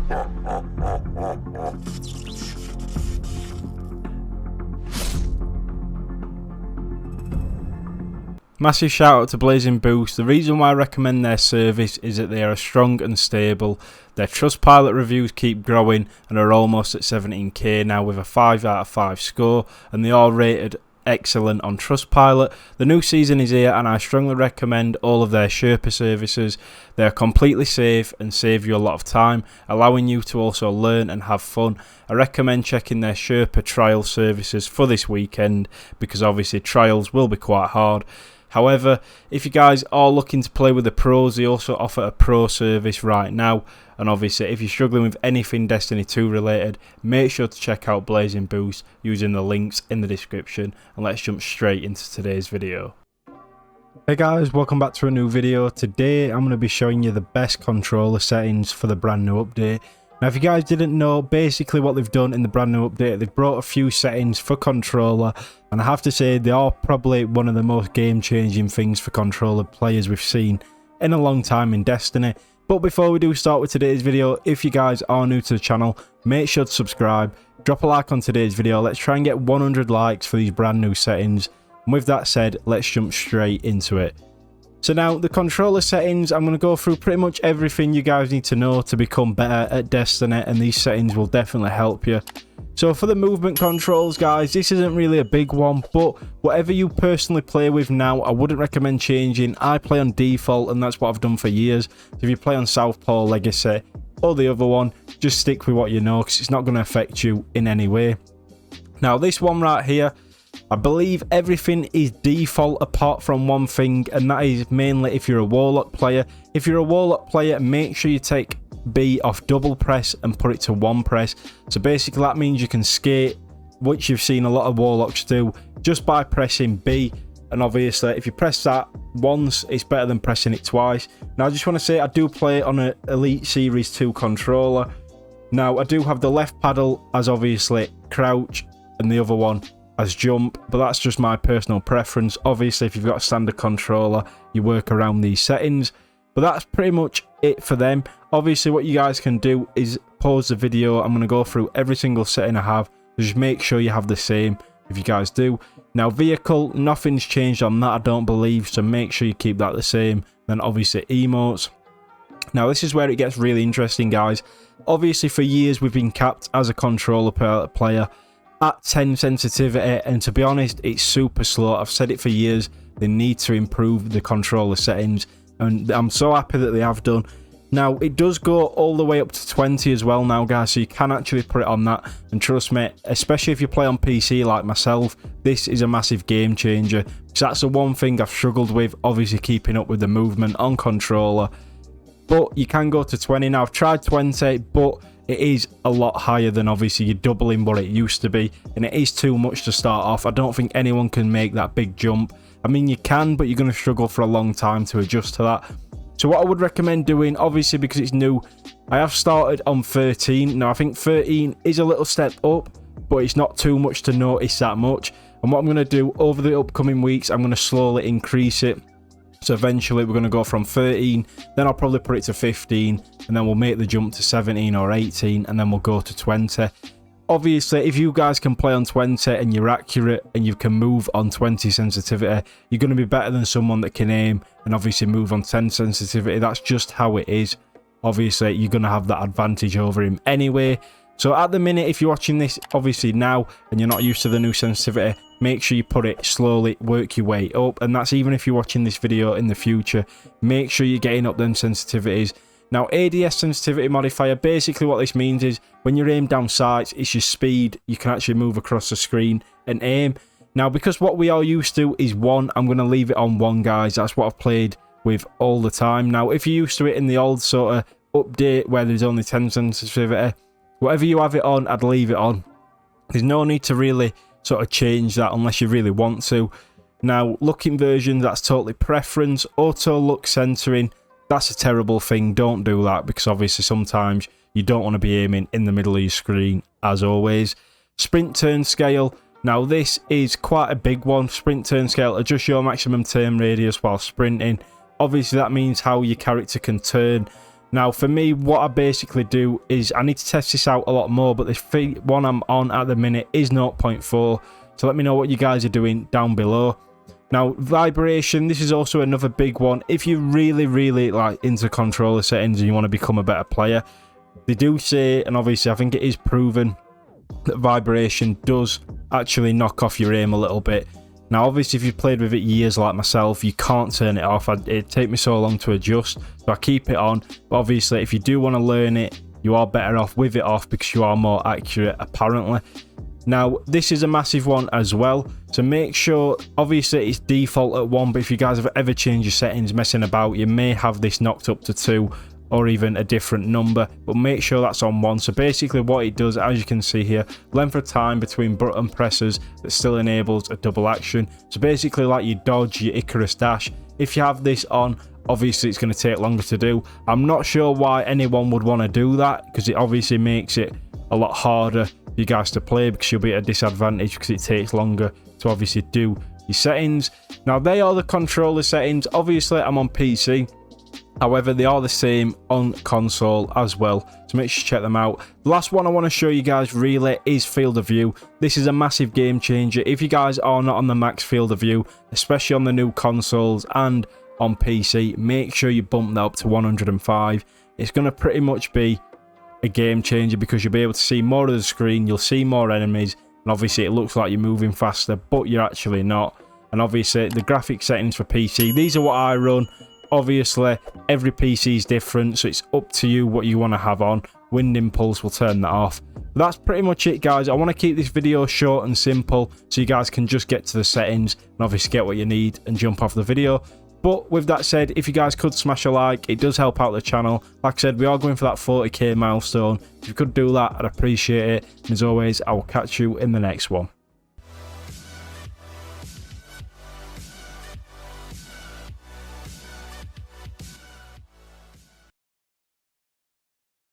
Massive shout out to Blazing Boost. The reason why I recommend their service is that they are strong and stable. Their Trustpilot reviews keep growing and are almost at 17k now with a 5 out of 5 score, and they are rated excellent on Trustpilot. The new season is here and I strongly recommend all of their Sherpa services. They are completely safe and save you a lot of time, allowing you to also learn and have fun. I recommend checking their Sherpa trial services for this weekend because obviously trials will be quite hard. However, if you guys are looking to play with the pros, they also offer a pro service right now. And obviously, if you're struggling with anything Destiny 2 related, make sure to check out Blazing Boost using the links in the description. And let's jump straight into today's video. Hey guys, welcome back to a new video. Today, I'm going to be showing you the best controller settings for the brand new update. Now, if you guys didn't know, basically what they've done in the brand new update, they've brought a few settings for controller, and I have to say they are probably one of the most game-changing things for controller players we've seen in a long time in Destiny. But before we do start with today's video, if you guys are new to the channel, make sure to subscribe, drop a like on today's video. Let's try and get 100 likes for these brand new settings. And with that said, let's jump straight into it. So now, the controller settings, I'm going to go through pretty much everything you guys need to know to become better at Destiny, and these settings will definitely help you. So for the movement controls, guys, this isn't really a big one, but whatever you personally play with now, I wouldn't recommend changing. I play on default, and that's what I've done for years. So if you play on Southpaw, Legacy, or the other one, just stick with what you know, because it's not going to affect you in any way. Now, this one right here, I believe everything is default apart from one thing, and that is mainly if you're a Warlock player. If you're a Warlock player, make sure you take B off double press and put it to one press. So basically that means you can skate, which you've seen a lot of Warlocks do, just by pressing B. And obviously if you press that once, it's better than pressing it twice. Now I just want to say I do play on an Elite Series 2 controller. Now I do have the left paddle as obviously crouch and the other one as jump, but that's just my personal preference. Obviously if you've got a standard controller, you work around these settings, but that's pretty much it for them. Obviously what you guys can do is pause the video. I'm going to go through every single setting I have, just make sure you have the same if you guys do. Now vehicle, nothing's changed on that I don't believe, so make sure you keep that the same. Then obviously emotes. Now this is where it gets really interesting, guys. Obviously for years we've been capped as a controller player at 10 sensitivity, and to be honest, it's super slow. I've said it for years, they need to improve the controller settings, and I'm so happy that they have done. Now it does go all the way up to 20 as well now, guys, so you can actually put it on that, and trust me, especially if you play on PC like myself, this is a massive game changer, because that's the one thing I've struggled with, obviously keeping up with the movement on controller. But you can go to 20 now. I've tried 20, but it is a lot higher than obviously you're doubling what it used to be, and it is too much to start off. I don't think anyone can make that big jump. I mean, you can, but you're going to struggle for a long time to adjust to that. So what I would recommend doing, obviously because it's new, I have started on 13. Now I think 13 is a little step up, but it's not too much to notice that much. And what I'm going to do over the upcoming weeks, I'm going to slowly increase it. So eventually we're going to go from 13, then I'll probably put it to 15, and then we'll make the jump to 17 or 18, and then we'll go to 20. Obviously, if you guys can play on 20 and you're accurate and you can move on 20 sensitivity, you're going to be better than someone that can aim and obviously move on 10 sensitivity. That's just how it is. Obviously, you're going to have that advantage over him anyway. So at the minute, if you're watching this obviously now and you're not used to the new sensitivity, make sure you put it slowly, work your way up. And that's even if you're watching this video in the future, make sure you're getting up them sensitivities. Now ADS sensitivity modifier, basically what this means is when you're aimed down sights, it's your speed. You can actually move across the screen and aim. Now because what we are used to is 1, I'm going to leave it on 1, guys. That's what I've played with all the time. Now if you're used to it in the old sort of update where there's only 10 sensitivity, whatever you have it on, I'd leave it on. There's no need to really sort of change that unless you really want to. Now looking versions, that's totally preference. Auto look centering, that's a terrible thing. Don't do that because obviously sometimes you don't want to be aiming in the middle of your screen as always. Sprint turn scale, now this is quite a big one. Sprint turn scale, adjust your maximum turn radius while sprinting. Obviously that means how your character can turn. Now for me, what I basically do is I need to test this out a lot more, but the one I'm on at the minute is 0.4, so let me know what you guys are doing down below. Now vibration, this is also another big one. If you're really like into controller settings and you want to become a better player, they do say, and obviously I think it is proven, that vibration does actually knock off your aim a little bit. Now obviously if you've played with it years like myself, you can't turn it off. It'd take me so long to adjust, so I keep it on. But obviously if you do want to learn it, you are better off with it off because you are more accurate apparently. Now this is a massive one as well, so make sure, obviously it's default at 1, but if you guys have ever changed your settings messing about, you may have this knocked up to 2 or even a different number, but make sure that's on 1. So basically what it does, as you can see here, length of time between button presses that still enables a double action. So basically like your dodge, your Icarus dash, if you have this on, obviously it's going to take longer to do. I'm not sure why anyone would want to do that, because it obviously makes it a lot harder for you guys to play, because you'll be at a disadvantage because it takes longer to obviously do your settings. Now they are the controller settings. Obviously I'm on PC, however they are the same on console as well, so make sure you check them out. The last one I want to show you guys really is field of view. This is a massive game changer. If you guys are not on the max field of view, especially on the new consoles and on PC, make sure you bump that up to 105. It's going to pretty much be a game changer because you'll be able to see more of the screen, you'll see more enemies, and obviously it looks like you're moving faster, but you're actually not. And obviously the graphic settings for PC, these are what I run. Obviously every PC is different, so it's up to you what you want to have on. Wind impulse will turn that off. But that's pretty much it, guys. I want to keep this video short and simple so you guys can just get to the settings and obviously get what you need and jump off the video. But with that said, if you guys could smash a like, it does help out the channel. Like I said, we are going for that 40k milestone. If you could do that, I'd appreciate it. And as always, I will catch you in the next one.